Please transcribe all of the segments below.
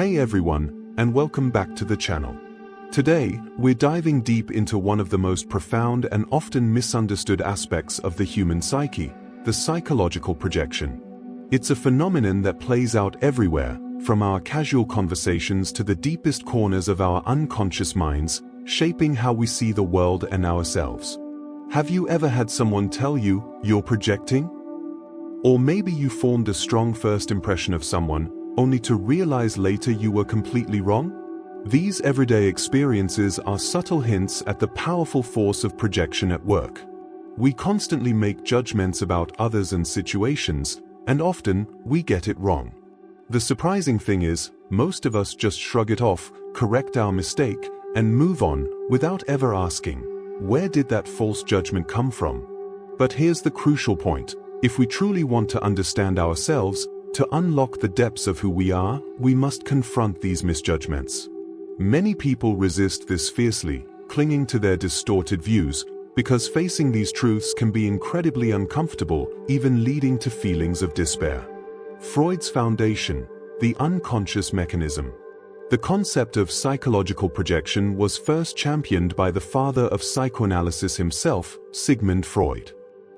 Hey everyone, and welcome back to the channel. Today, we're diving deep into one of the most profound and often misunderstood aspects of the human psyche, the psychological projection. It's a phenomenon that plays out everywhere, from our casual conversations to the deepest corners of our unconscious minds, shaping how we see the world and ourselves. Have you ever had someone tell you, you're projecting? Or maybe you formed a strong first impression of someone, only to realize later you were completely wrong? These everyday experiences are subtle hints at the powerful force of projection at work. We constantly make judgments about others and situations, and often, we get it wrong. The surprising thing is, most of us just shrug it off, correct our mistake, and move on, without ever asking, where did that false judgment come from? But here's the crucial point. If we truly want to understand ourselves, to unlock the depths of who we are, we must confront these misjudgments. Many people resist this fiercely, clinging to their distorted views, because facing these truths can be incredibly uncomfortable, even leading to feelings of despair. Freud's foundation, the unconscious mechanism. The concept of psychological projection was first championed by the father of psychoanalysis himself, Sigmund Freud.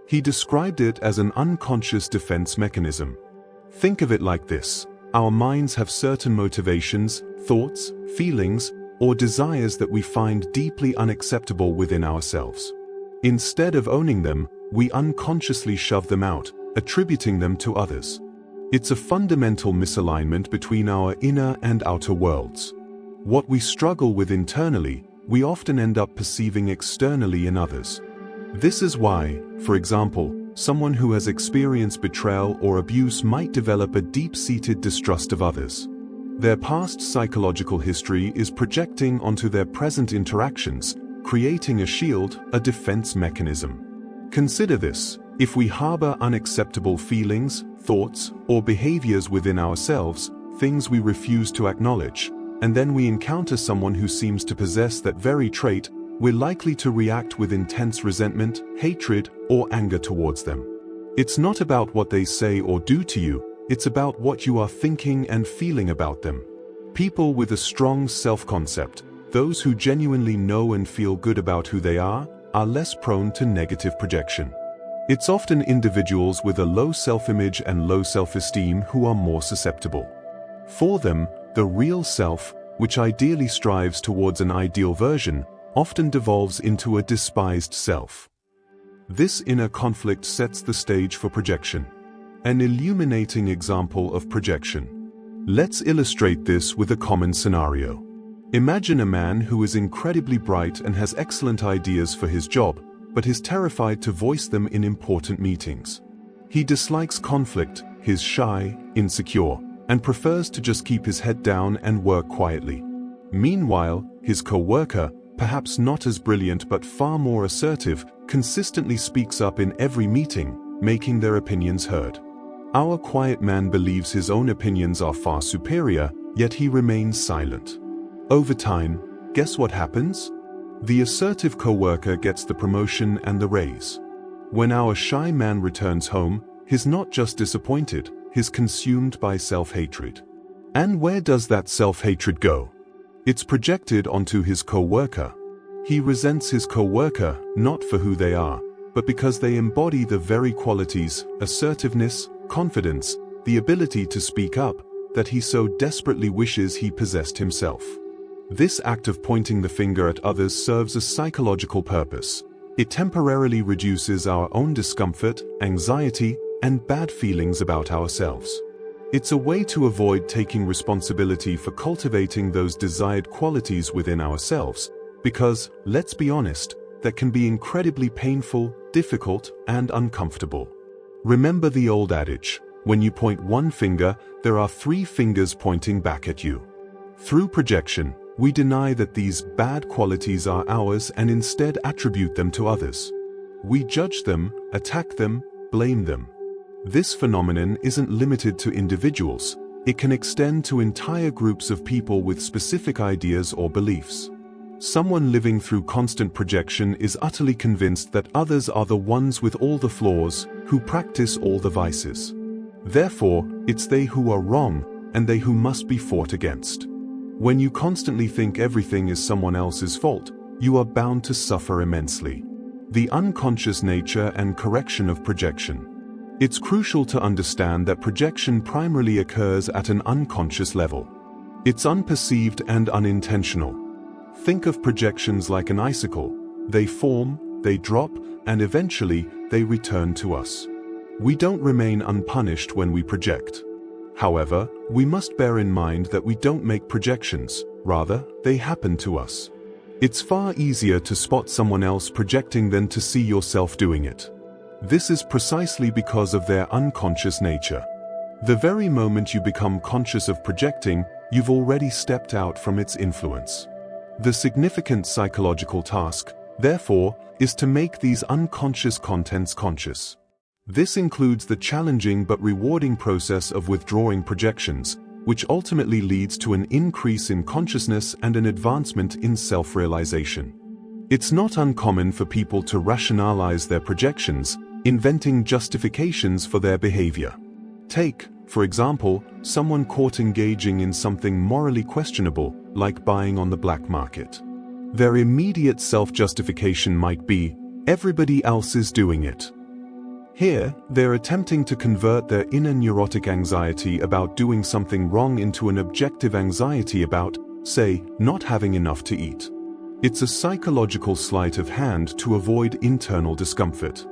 He described it as an unconscious defense mechanism. Think of it like this. Our minds have certain motivations, thoughts, feelings, or desires that we find deeply unacceptable within ourselves. Instead of owning them, we unconsciously shove them out, attributing them to others. It's a fundamental misalignment between our inner and outer worlds. What we struggle with internally, we often end up perceiving externally in others. This is why, for example, someone who has experienced betrayal or abuse might develop a deep-seated distrust of others. Their past psychological history is projecting onto their present interactions, creating a shield, a defense mechanism. Consider this: if we harbor unacceptable feelings, thoughts, or behaviors within ourselves, things we refuse to acknowledge, and then we encounter someone who seems to possess that very trait, we're likely to react with intense resentment, hatred, or anger towards them. It's not about what they say or do to you, it's about what you are thinking and feeling about them. People with a strong self-concept, those who genuinely know and feel good about who they are less prone to negative projection. It's often individuals with a low self-image and low self-esteem who are more susceptible. For them, the real self, which ideally strives towards an ideal version, often devolves into a despised self. This inner conflict sets the stage for projection. An illuminating example of projection. Let's illustrate this with a common scenario. Imagine a man who is incredibly bright and has excellent ideas for his job, but is terrified to voice them in important meetings. He dislikes conflict, is shy, insecure, and prefers to just keep his head down and work quietly. Meanwhile, his co-worker, perhaps not as brilliant but far more assertive, consistently speaks up in every meeting, making their opinions heard. Our quiet man believes his own opinions are far superior, yet he remains silent. Over time, guess what happens? The assertive co-worker gets the promotion and the raise. When our shy man returns home, he's not just disappointed, he's consumed by self-hatred. And where does that self-hatred go? It's projected onto his co-worker. He resents his co-worker, not for who they are, but because they embody the very qualities, assertiveness, confidence, the ability to speak up, that he so desperately wishes he possessed himself. This act of pointing the finger at others serves a psychological purpose. It temporarily reduces our own discomfort, anxiety, and bad feelings about ourselves. It's a way to avoid taking responsibility for cultivating those desired qualities within ourselves, because, let's be honest, that can be incredibly painful, difficult, and uncomfortable. Remember the old adage, when you point one finger, there are 3 fingers pointing back at you. Through projection, we deny that these bad qualities are ours and instead attribute them to others. We judge them, attack them, blame them. This phenomenon isn't limited to individuals. It can extend to entire groups of people with specific ideas or beliefs. Someone living through constant projection is utterly convinced that others are the ones with all the flaws, who practice all the vices. Therefore, it's they who are wrong, and they who must be fought against. When you constantly think everything is someone else's fault, you are bound to suffer immensely. The unconscious nature and correction of projection. It's crucial to understand that projection primarily occurs at an unconscious level. It's unperceived and unintentional. Think of projections like an icicle. They form, they drop, and eventually, they return to us. We don't remain unpunished when we project. However, we must bear in mind that we don't make projections, rather, they happen to us. It's far easier to spot someone else projecting than to see yourself doing it. This is precisely because of their unconscious nature. The very moment you become conscious of projecting, you've already stepped out from its influence. The significant psychological task, therefore, is to make these unconscious contents conscious. This includes the challenging but rewarding process of withdrawing projections, which ultimately leads to an increase in consciousness and an advancement in self-realization. It's not uncommon for people to rationalize their projections, inventing justifications for their behavior. Take, for example, someone caught engaging in something morally questionable, like buying on the black market. Their immediate self-justification might be, everybody else is doing it. Here, they're attempting to convert their inner neurotic anxiety about doing something wrong into an objective anxiety about, say, not having enough to eat. It's a psychological sleight of hand to avoid internal discomfort.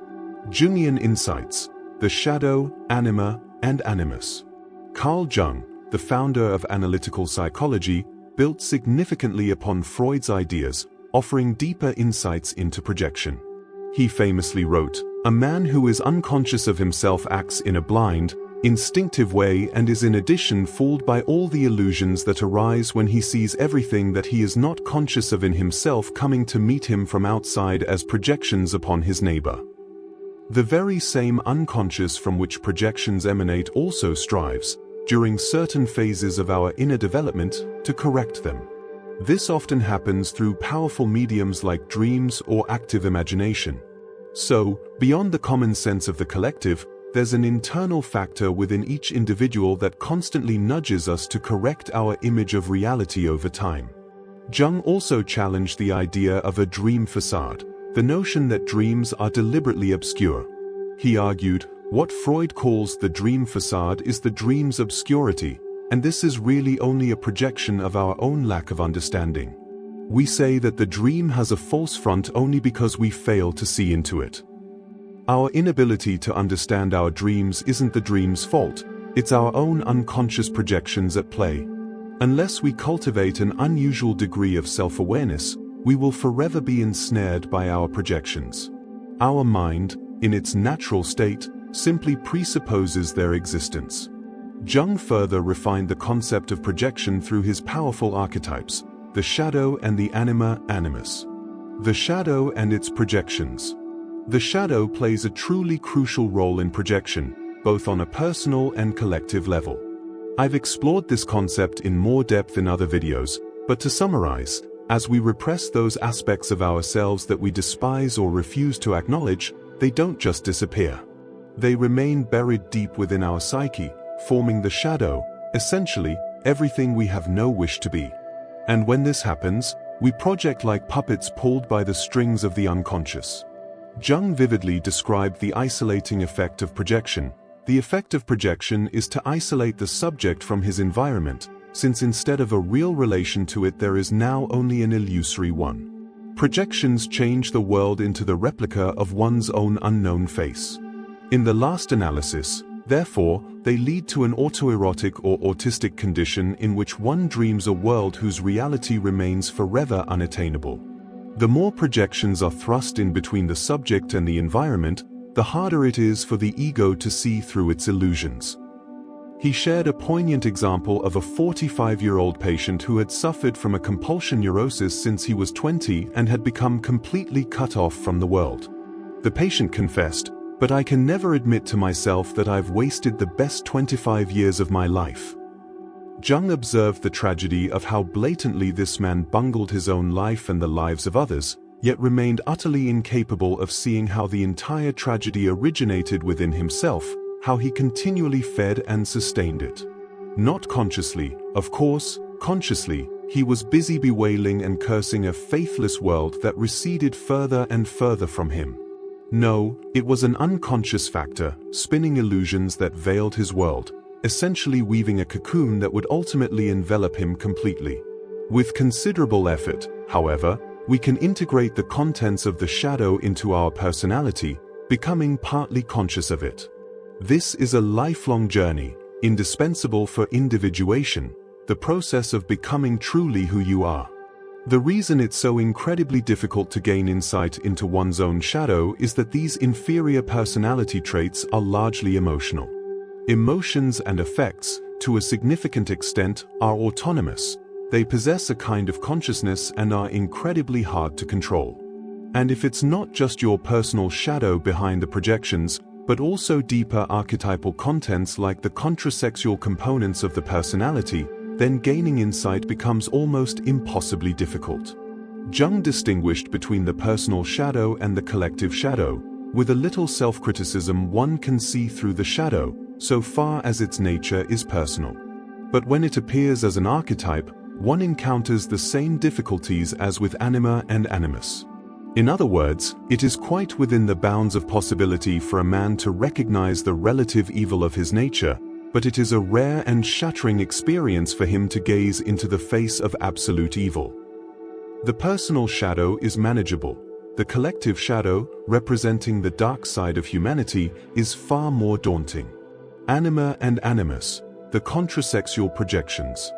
Jungian insights, the shadow, anima, and animus. Carl Jung, the founder of analytical psychology, built significantly upon Freud's ideas, offering deeper insights into projection. He famously wrote, "A man who is unconscious of himself acts in a blind, instinctive way and is in addition fooled by all the illusions that arise when he sees everything that he is not conscious of in himself coming to meet him from outside as projections upon his neighbor." The very same unconscious from which projections emanate also strives, during certain phases of our inner development, to correct them. This often happens through powerful mediums like dreams or active imagination. So, beyond the common sense of the collective, there's an internal factor within each individual that constantly nudges us to correct our image of reality over time. Jung also challenged the idea of a dream facade, the notion that dreams are deliberately obscure. He argued, what Freud calls the dream facade is the dream's obscurity, and this is really only a projection of our own lack of understanding. We say that the dream has a false front only because we fail to see into it. Our inability to understand our dreams isn't the dream's fault, it's our own unconscious projections at play. Unless we cultivate an unusual degree of self-awareness, we will forever be ensnared by our projections. Our mind, in its natural state, simply presupposes their existence. Jung further refined the concept of projection through his powerful archetypes, the shadow and the anima animus. The shadow and its projections. The shadow plays a truly crucial role in projection, both on a personal and collective level. I've explored this concept in more depth in other videos, but to summarize, as we repress those aspects of ourselves that we despise or refuse to acknowledge, they don't just disappear. They remain buried deep within our psyche, forming the shadow, essentially, everything we have no wish to be. And when this happens, we project like puppets pulled by the strings of the unconscious. Jung vividly described the isolating effect of projection. The effect of projection is to isolate the subject from his environment, since instead of a real relation to it there is now only an illusory one. Projections change the world into the replica of one's own unknown face. In the last analysis, therefore, they lead to an autoerotic or autistic condition in which one dreams a world whose reality remains forever unattainable. The more projections are thrust in between the subject and the environment, the harder it is for the ego to see through its illusions. He shared a poignant example of a 45-year-old patient who had suffered from a compulsion neurosis since he was 20 and had become completely cut off from the world. The patient confessed, "But I can never admit to myself that I've wasted the best 25 years of my life." Jung observed the tragedy of how blatantly this man bungled his own life and the lives of others, yet remained utterly incapable of seeing how the entire tragedy originated within himself, how he continually fed and sustained it. Not consciously, of course. Consciously, he was busy bewailing and cursing a faithless world that receded further and further from him. No, it was an unconscious factor, spinning illusions that veiled his world, essentially weaving a cocoon that would ultimately envelop him completely. With considerable effort, however, we can integrate the contents of the shadow into our personality, becoming partly conscious of it. This is a lifelong journey, indispensable for individuation, the process of becoming truly who you are. The reason it's so incredibly difficult to gain insight into one's own shadow is that these inferior personality traits are largely emotional. Emotions and affects, to a significant extent, are autonomous. They possess a kind of consciousness and are incredibly hard to control. And if it's not just your personal shadow behind the projections, but also deeper archetypal contents like the contrasexual components of the personality, then gaining insight becomes almost impossibly difficult. Jung distinguished between the personal shadow and the collective shadow. With a little self-criticism, one can see through the shadow, so far as its nature is personal. But when it appears as an archetype, one encounters the same difficulties as with Anima and Animus. In other words, it is quite within the bounds of possibility for a man to recognize the relative evil of his nature, but it is a rare and shattering experience for him to gaze into the face of absolute evil. The personal shadow is manageable. The collective shadow, representing the dark side of humanity, is far more daunting. Anima and Animus, the contrasexual projections.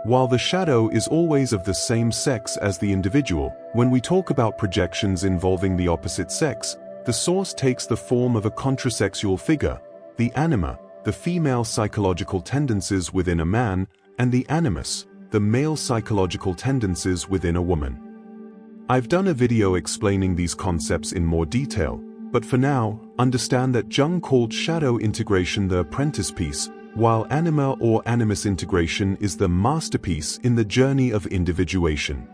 While the shadow is always of the same sex as the individual, when we talk about projections involving the opposite sex, the source takes the form of a contrasexual figure, the anima, the female psychological tendencies within a man, and the animus, the male psychological tendencies within a woman. I've done a video explaining these concepts in more detail, but for now, understand that Jung called shadow integration the apprentice piece, while anima or animus integration is the masterpiece in the journey of individuation.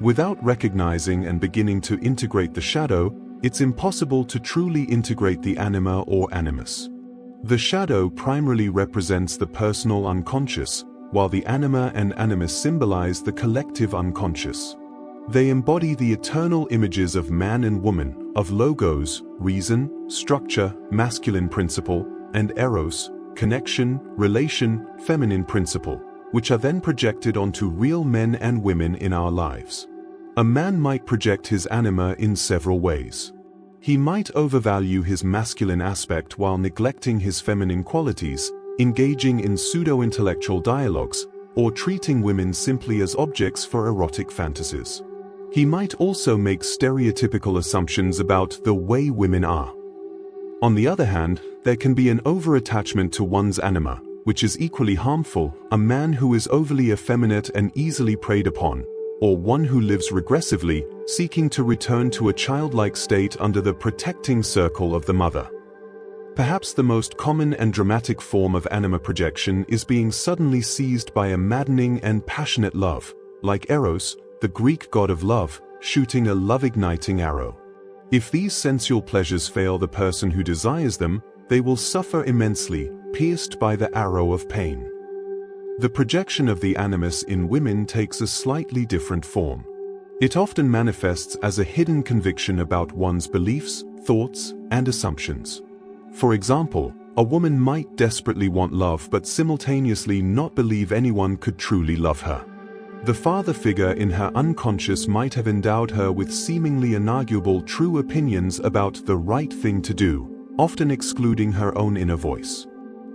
Without recognizing and beginning to integrate the shadow, it's impossible to truly integrate the anima or animus. The shadow primarily represents the personal unconscious, while the anima and animus symbolize the collective unconscious. They embody the eternal images of man and woman, of logos, reason, structure, masculine principle, and eros, connection, relation, feminine principle, which are then projected onto real men and women in our lives. A man might project his anima in several ways. He might overvalue his masculine aspect while neglecting his feminine qualities, engaging in pseudo-intellectual dialogues, or treating women simply as objects for erotic fantasies. He might also make stereotypical assumptions about the way women are. On the other hand, there can be an over-attachment to one's anima, which is equally harmful, a man who is overly effeminate and easily preyed upon, or one who lives regressively, seeking to return to a childlike state under the protecting circle of the mother. Perhaps the most common and dramatic form of anima projection is being suddenly seized by a maddening and passionate love, like Eros, the Greek god of love, shooting a love-igniting arrow. If these sensual pleasures fail the person who desires them, they will suffer immensely, pierced by the arrow of pain. The projection of the animus in women takes a slightly different form. It often manifests as a hidden conviction about one's beliefs, thoughts, and assumptions. For example, a woman might desperately want love but simultaneously not believe anyone could truly love her. The father figure in her unconscious might have endowed her with seemingly inarguable true opinions about the right thing to do, often excluding her own inner voice.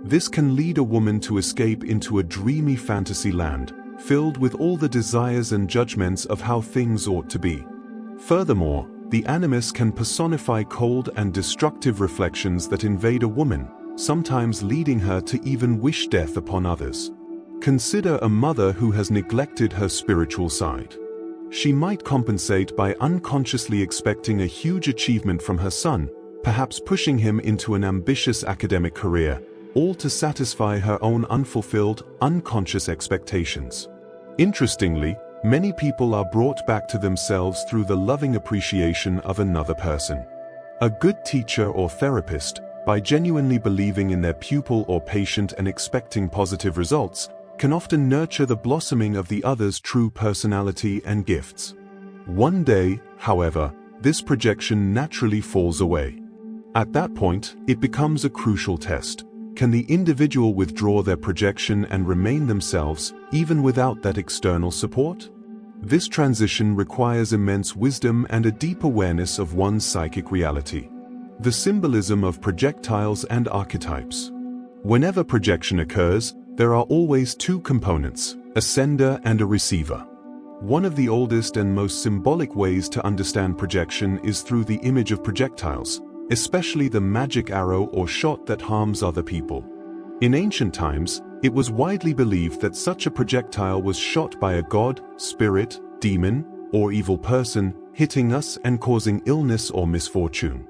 This can lead a woman to escape into a dreamy fantasy land, filled with all the desires and judgments of how things ought to be. Furthermore, the animus can personify cold and destructive reflections that invade a woman, sometimes leading her to even wish death upon others. Consider a mother who has neglected her spiritual side. She might compensate by unconsciously expecting a huge achievement from her son, perhaps pushing him into an ambitious academic career, all to satisfy her own unfulfilled, unconscious expectations. Interestingly, many people are brought back to themselves through the loving appreciation of another person. A good teacher or therapist, by genuinely believing in their pupil or patient and expecting positive results, can often nurture the blossoming of the other's true personality and gifts. One day, however, this projection naturally falls away. At that point, it becomes a crucial test. Can the individual withdraw their projection and remain themselves, even without that external support? This transition requires immense wisdom and a deep awareness of one's psychic reality. The symbolism of projectiles and archetypes. Whenever projection occurs, there are always two components, a sender and a receiver. One of the oldest and most symbolic ways to understand projection is through the image of projectiles, especially the magic arrow or shot that harms other people. In ancient times, it was widely believed that such a projectile was shot by a god, spirit, demon, or evil person, hitting us and causing illness or misfortune.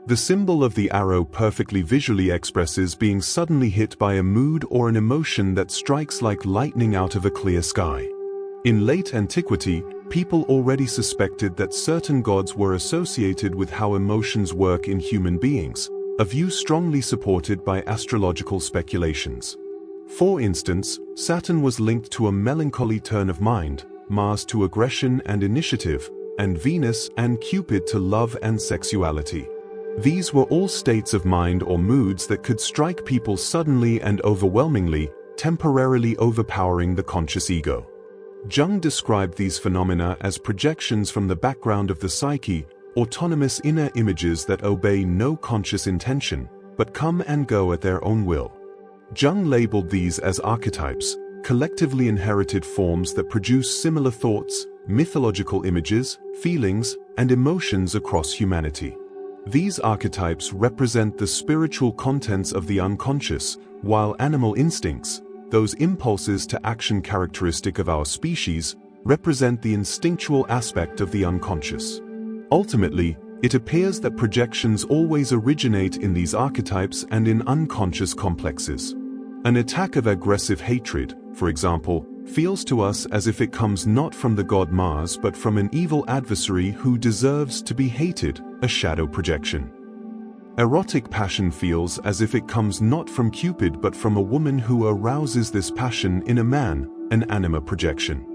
The symbol of the arrow perfectly visually expresses being suddenly hit by a mood or an emotion that strikes like lightning out of a clear sky. In late antiquity, people already suspected that certain gods were associated with how emotions work in human beings, a view strongly supported by astrological speculations. For instance, Saturn was linked to a melancholy turn of mind, Mars to aggression and initiative, and Venus and Cupid to love and sexuality. These were all states of mind or moods that could strike people suddenly and overwhelmingly, temporarily overpowering the conscious ego. Jung described these phenomena as projections from the background of the psyche, autonomous inner images that obey no conscious intention, but come and go at their own will. Jung labeled these as archetypes, collectively inherited forms that produce similar thoughts, mythological images, feelings, and emotions across humanity. These archetypes represent the spiritual contents of the unconscious, while animal instincts, those impulses to action characteristic of our species, represent the instinctual aspect of the unconscious. Ultimately, it appears that projections always originate in these archetypes and in unconscious complexes. An attack of aggressive hatred, for example, feels to us as if it comes not from the god Mars but from an evil adversary who deserves to be hated, a shadow projection. Erotic passion feels as if it comes not from Cupid but from a woman who arouses this passion in a man, an anima projection.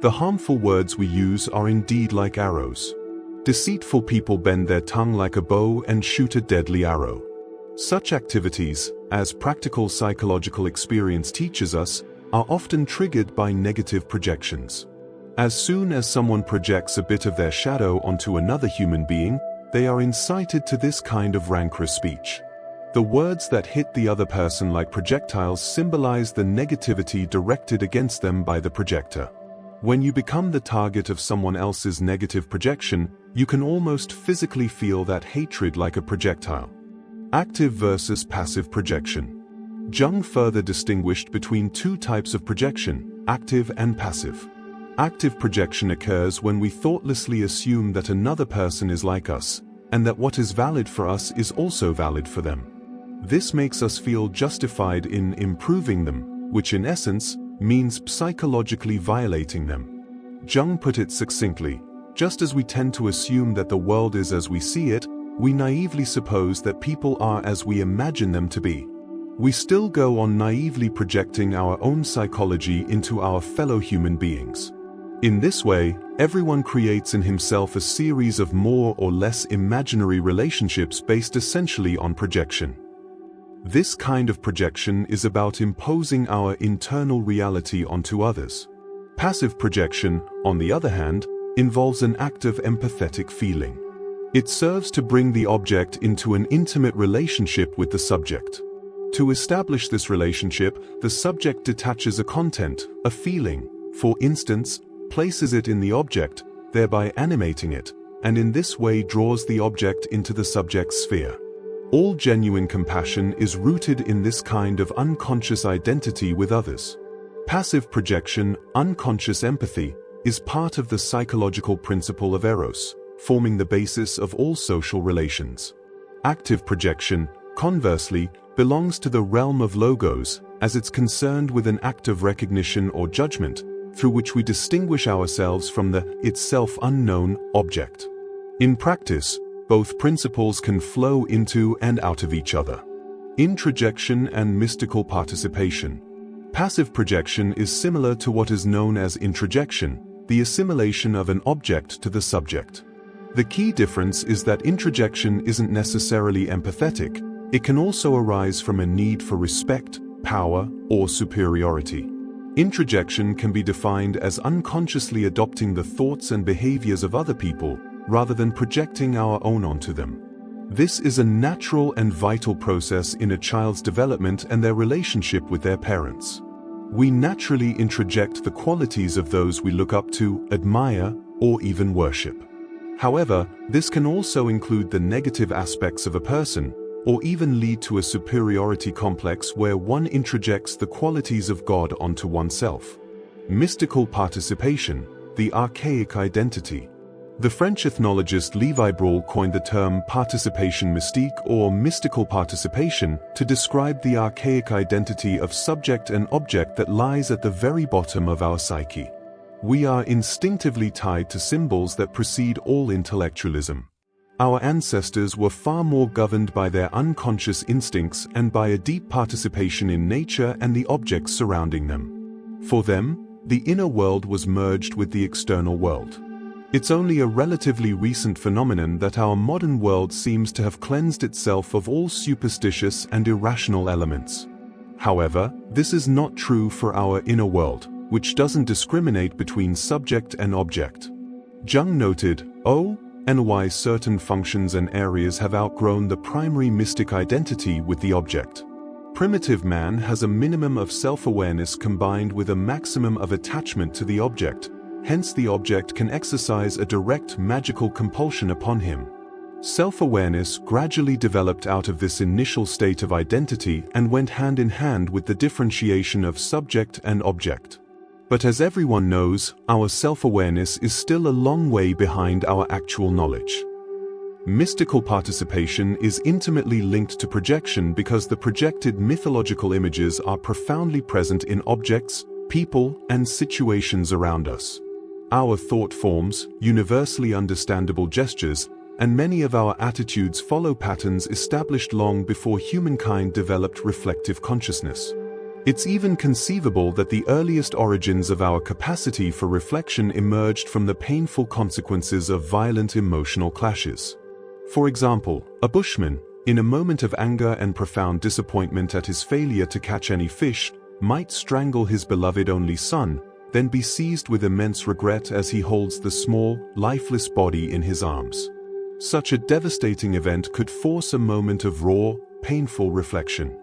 The harmful words we use are indeed like arrows. Deceitful people bend their tongue like a bow and shoot a deadly arrow. Such activities, as practical psychological experience teaches us, are often triggered by negative projections. As soon as someone projects a bit of their shadow onto another human being, they are incited to this kind of rancorous speech. The words that hit the other person like projectiles symbolize the negativity directed against them by the projector. When you become the target of someone else's negative projection, you can almost physically feel that hatred like a projectile. Active versus passive projection. Jung further distinguished between two types of projection, active and passive. Active projection occurs when we thoughtlessly assume that another person is like us, and that what is valid for us is also valid for them. This makes us feel justified in improving them, which in essence means psychologically violating them. Jung put it succinctly, just as we tend to assume that the world is as we see it, we naively suppose that people are as we imagine them to be. We still go on naively projecting our own psychology into our fellow human beings. In this way, everyone creates in himself a series of more or less imaginary relationships based essentially on projection. This kind of projection is about imposing our internal reality onto others. Passive projection, on the other hand, involves an act of empathetic feeling. It serves to bring the object into an intimate relationship with the subject. To establish this relationship, the subject detaches a content, a feeling, for instance, places it in the object, thereby animating it, and in this way draws the object into the subject's sphere. All genuine compassion is rooted in this kind of unconscious identity with others. Passive projection, unconscious empathy, is part of the psychological principle of Eros, forming the basis of all social relations. Active projection, conversely, belongs to the realm of logos, as it's concerned with an act of recognition or judgment, through which we distinguish ourselves from the itself unknown object. In practice, Both principles can flow into and out of each other. Introjection and mystical participation. Passive projection is similar to what is known as introjection, the assimilation of an object to the subject. The key difference is that introjection isn't necessarily empathetic. It can also arise from a need for respect, power, or superiority. Introjection can be defined as unconsciously adopting the thoughts and behaviors of other people, rather than projecting our own onto them. This is a natural and vital process in a child's development and their relationship with their parents. We naturally introject the qualities of those we look up to, admire, or even worship. However, this can also include the negative aspects of a person, or even lead to a superiority complex where one introjects the qualities of God onto oneself. Mystical participation, the archaic identity. The French ethnologist Levi Brawl coined the term participation mystique or mystical participation to describe the archaic identity of subject and object that lies at the very bottom of our psyche. We are instinctively tied to symbols that precede all intellectualism. Our ancestors were far more governed by their unconscious instincts and by a deep participation in nature and the objects surrounding them. For them, the inner world was merged with the external world. It's only a relatively recent phenomenon that our modern world seems to have cleansed itself of all superstitious and irrational elements. However, this is not true for our inner world, which doesn't discriminate between subject and object. Jung noted, and why certain functions and areas have outgrown the primary mystic identity with the object. Primitive man has a minimum of self-awareness combined with a maximum of attachment to the object, hence the object can exercise a direct magical compulsion upon him. Self-awareness gradually developed out of this initial state of identity and went hand in hand with the differentiation of subject and object. But as everyone knows, our self-awareness is still a long way behind our actual knowledge. Mystical participation is intimately linked to projection because the projected mythological images are profoundly present in objects, people, and situations around us. Our thought forms, universally understandable gestures, and many of our attitudes follow patterns established long before humankind developed reflective consciousness. It's even conceivable that the earliest origins of our capacity for reflection emerged from the painful consequences of violent emotional clashes. For example, a bushman, in a moment of anger and profound disappointment at his failure to catch any fish, might strangle his beloved only son, then be seized with immense regret as he holds the small, lifeless body in his arms. Such a devastating event could force a moment of raw, painful reflection.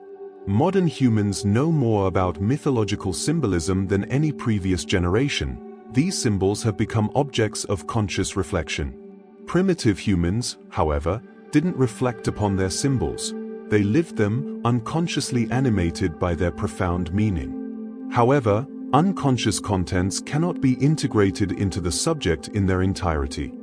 Modern humans know more about mythological symbolism than any previous generation. These symbols have become objects of conscious reflection. Primitive humans, however, didn't reflect upon their symbols. They lived them, unconsciously animated by their profound meaning. However, unconscious contents cannot be integrated into the subject in their entirety.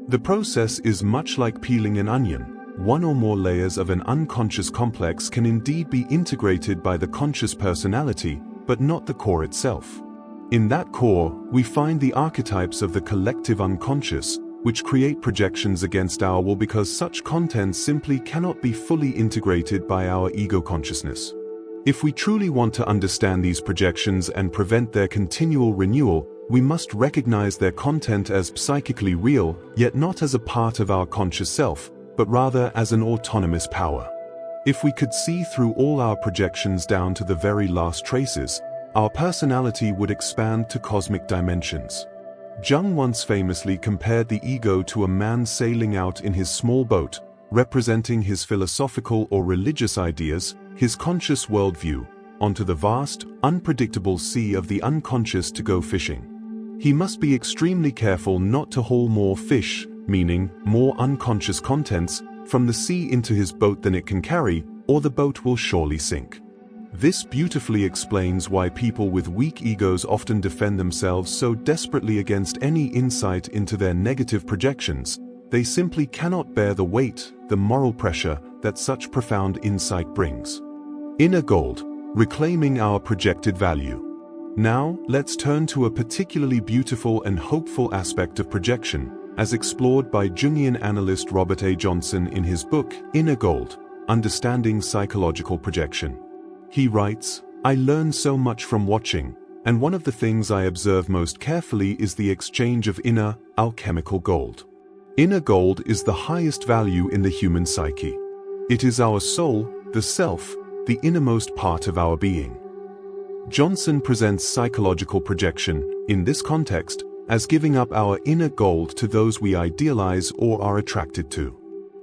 The process is much like peeling an onion. One or more layers of an unconscious complex can indeed be integrated by the conscious personality, but not the core itself. In that core, we find the archetypes of the collective unconscious, which create projections against our will because such contents simply cannot be fully integrated by our ego consciousness. If we truly want to understand these projections and prevent their continual renewal, we must recognize their content as psychically real, yet not as a part of our conscious self, but rather as an autonomous power. If we could see through all our projections down to the very last traces, our personality would expand to cosmic dimensions. Jung once famously compared the ego to a man sailing out in his small boat, representing his philosophical or religious ideas, his conscious worldview, onto the vast, unpredictable sea of the unconscious to go fishing. He must be extremely careful not to haul more fish, meaning more unconscious contents, from the sea into his boat than it can carry, or the boat will surely sink. This beautifully explains why people with weak egos often defend themselves so desperately against any insight into their negative projections. They simply cannot bear the weight, the moral pressure, that such profound insight brings. Inner gold, reclaiming our projected value. Now, let's turn to a particularly beautiful and hopeful aspect of projection, as explored by Jungian analyst Robert A. Johnson in his book, Inner Gold: Understanding Psychological Projection. He writes, "I learn so much from watching, and one of the things I observe most carefully is the exchange of inner, alchemical gold. Inner gold is the highest value in the human psyche. It is our soul, the self, the innermost part of our being." Johnson presents psychological projection, in this context, as giving up our inner gold to those we idealize or are attracted to.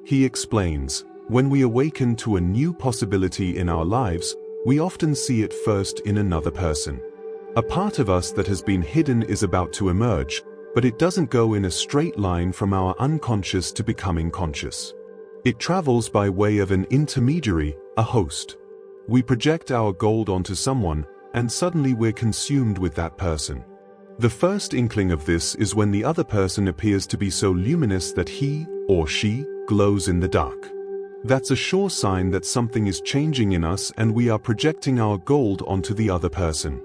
He explains, when we awaken to a new possibility in our lives, we often see it first in another person. A part of us that has been hidden is about to emerge, but it doesn't go in a straight line from our unconscious to becoming conscious. It travels by way of an intermediary, a host. We project our gold onto someone, and suddenly we're consumed with that person. The first inkling of this is when the other person appears to be so luminous that he, or she, glows in the dark. That's a sure sign that something is changing in us and we are projecting our gold onto the other person.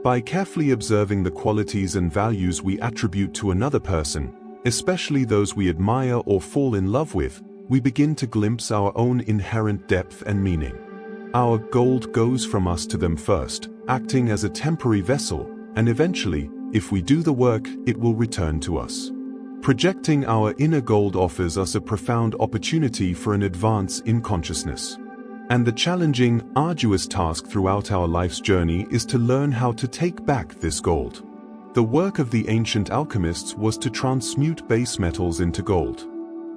By carefully observing the qualities and values we attribute to another person, especially those we admire or fall in love with, we begin to glimpse our own inherent depth and meaning. Our gold goes from us to them first, acting as a temporary vessel, and eventually, if we do the work, it will return to us. Projecting our inner gold offers us a profound opportunity for an advance in consciousness. And the challenging, arduous task throughout our life's journey is to learn how to take back this gold. The work of the ancient alchemists was to transmute base metals into gold.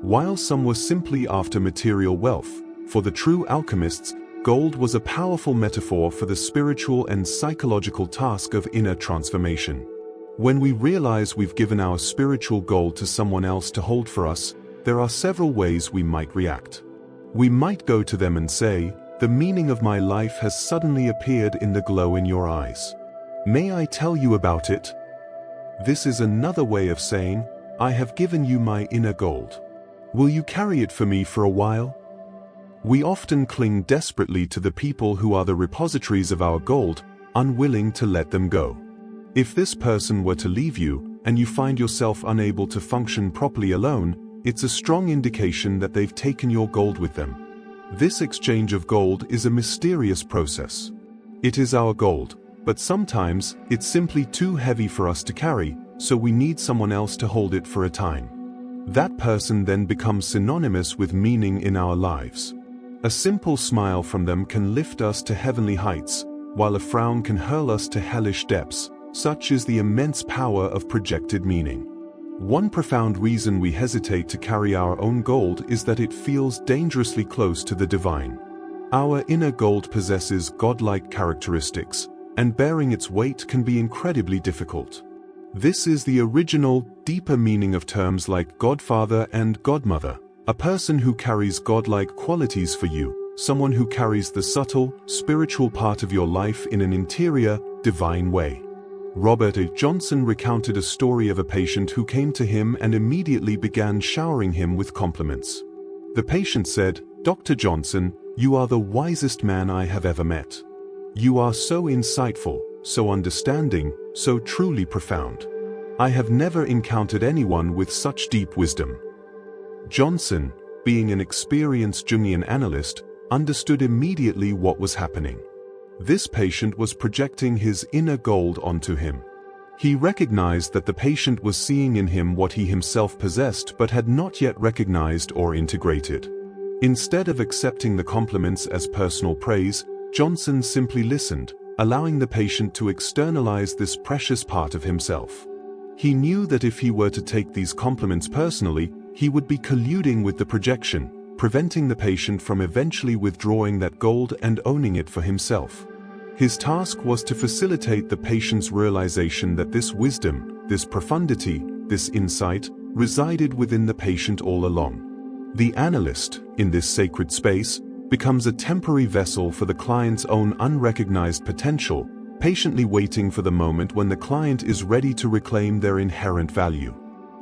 While some were simply after material wealth, for the true alchemists, gold was a powerful metaphor for the spiritual and psychological task of inner transformation. When we realize we've given our spiritual gold to someone else to hold for us, there are several ways we might react. We might go to them and say, "The meaning of my life has suddenly appeared in the glow in your eyes. May I tell you about it?" This is another way of saying, "I have given you my inner gold. Will you carry it for me for a while?" We often cling desperately to the people who are the repositories of our gold, unwilling to let them go. If this person were to leave you, and you find yourself unable to function properly alone, it's a strong indication that they've taken your gold with them. This exchange of gold is a mysterious process. It is our gold, but sometimes it's simply too heavy for us to carry, so we need someone else to hold it for a time. That person then becomes synonymous with meaning in our lives. A simple smile from them can lift us to heavenly heights, while a frown can hurl us to hellish depths. Such is the immense power of projected meaning. One profound reason we hesitate to carry our own gold is that it feels dangerously close to the divine. Our inner gold possesses godlike characteristics, and bearing its weight can be incredibly difficult. This is the original, deeper meaning of terms like Godfather and Godmother. A person who carries godlike qualities for you, someone who carries the subtle, spiritual part of your life in an interior, divine way. Robert A. Johnson recounted a story of a patient who came to him and immediately began showering him with compliments. The patient said, "Dr. Johnson, you are the wisest man I have ever met. You are so insightful, so understanding, so truly profound. I have never encountered anyone with such deep wisdom." Johnson, being an experienced Jungian analyst, understood immediately what was happening. This patient was projecting his inner gold onto him. He recognized that the patient was seeing in him what he himself possessed but had not yet recognized or integrated. Instead of accepting the compliments as personal praise, Johnson simply listened, allowing the patient to externalize this precious part of himself. He knew that if he were to take these compliments personally, he would be colluding with the projection, preventing the patient from eventually withdrawing that gold and owning it for himself. His task was to facilitate the patient's realization that this wisdom, this profundity, this insight, resided within the patient all along. The analyst, in this sacred space, becomes a temporary vessel for the client's own unrecognized potential, patiently waiting for the moment when the client is ready to reclaim their inherent value.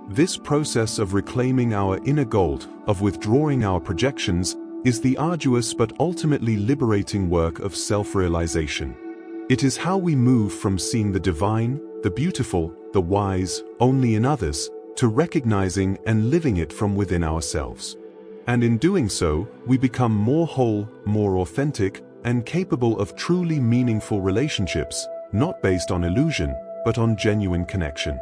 This process of reclaiming our inner gold, of withdrawing our projections, is the arduous but ultimately liberating work of self-realization. It is how we move from seeing the divine, the beautiful, the wise, only in others, to recognizing and living it from within ourselves. And in doing so, we become more whole, more authentic, and capable of truly meaningful relationships, not based on illusion, but on genuine connection.